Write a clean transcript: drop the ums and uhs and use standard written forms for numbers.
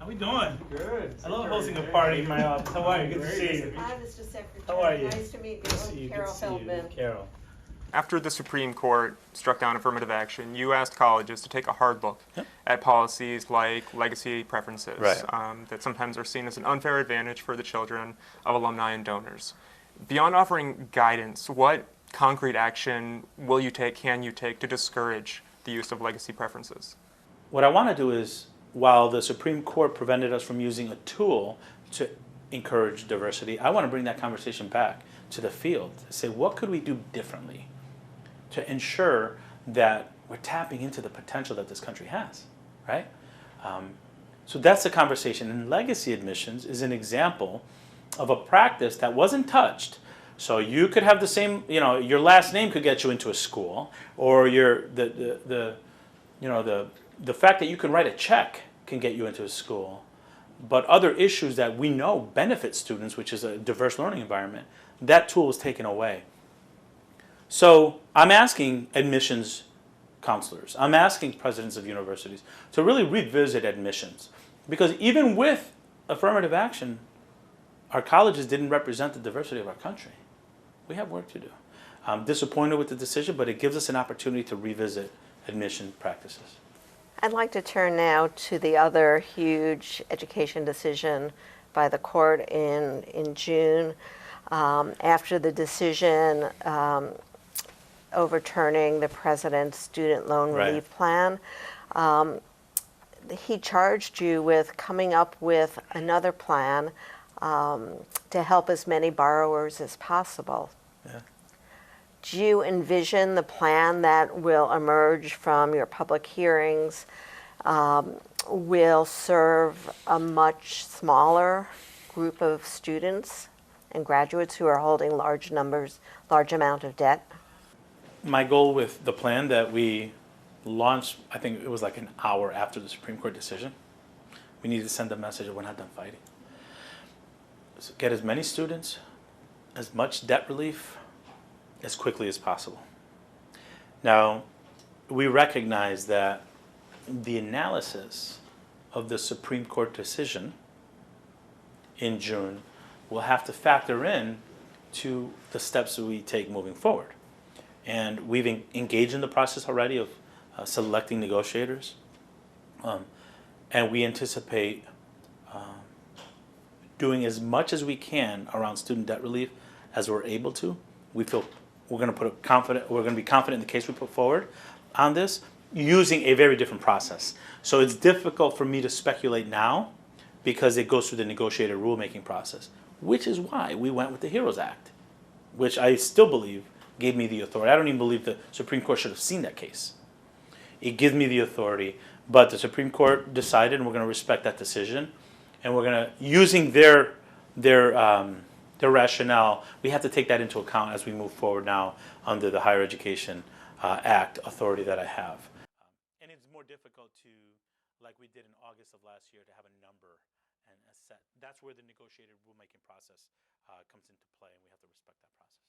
How we doing? Good. I love hosting a party in my office. How are you? Good to see you. Hi, Mr. Secretary. How are you? Nice to meet you. Good to see you. Carol Good to see you. Feldman. Carol. After the Supreme Court struck down affirmative action, you asked colleges to take a hard look at policies like legacy preferences that sometimes are seen as an unfair advantage for the children of alumni and donors. Beyond offering guidance, what concrete action will you take, can you take, to discourage the use of legacy preferences? What I want to do is, while the Supreme Court prevented us from using a tool to encourage diversity, I want to bring that conversation back to the field to say, what could we do differently to ensure that we're tapping into the potential that this country has, right? So that's the conversation. And legacy admissions is an example of a practice that wasn't touched. So you could have the same, your last name could get you into a school, or the fact that you can write a check can get you into a school. But other issues that we know benefit students, which is a diverse learning environment, that tool was taken away. So I'm asking admissions counselors, I'm asking presidents of universities to really revisit admissions. Because even with affirmative action, our colleges didn't represent the diversity of our country. We have work to do. I'm disappointed with the decision, but it gives us an opportunity to revisit admission practices. I'd like to turn now to the other huge education decision by the court in June. After the decision overturning the president's student loan relief plan, he charged you with coming up with another plan to help as many borrowers as possible. Yeah. Do you envision the plan that will emerge from your public hearings will serve a much smaller group of students and graduates who are holding large amount of debt? My goal with the plan that we launched, I think it was like an hour after the Supreme Court decision, we needed to send a message that we're not done fighting. So get as many students, as much debt relief, as quickly as possible. Now, we recognize that the analysis of the Supreme Court decision in June will have to factor in to the steps that we take moving forward. And we've engaged in the process already of selecting negotiators. And we anticipate doing as much as we can around student debt relief as we're able to. We feel we're going to be confident in the case we put forward on this, using a very different process. So it's difficult for me to speculate now because it goes through the negotiated rulemaking process, which is why we went with the HEROES Act, which I still believe gave me the authority. I don't even believe the Supreme Court should have seen that case. It gives me the authority, but the Supreme Court decided, and we're going to respect that decision, and we're going to, using their rationale, we have to take that into account as we move forward now under the Higher Education Act authority that I have. And it's more difficult to, like we did in August of last year, to have a number and a set. That's where the negotiated rulemaking process comes into play, and we have to respect that process.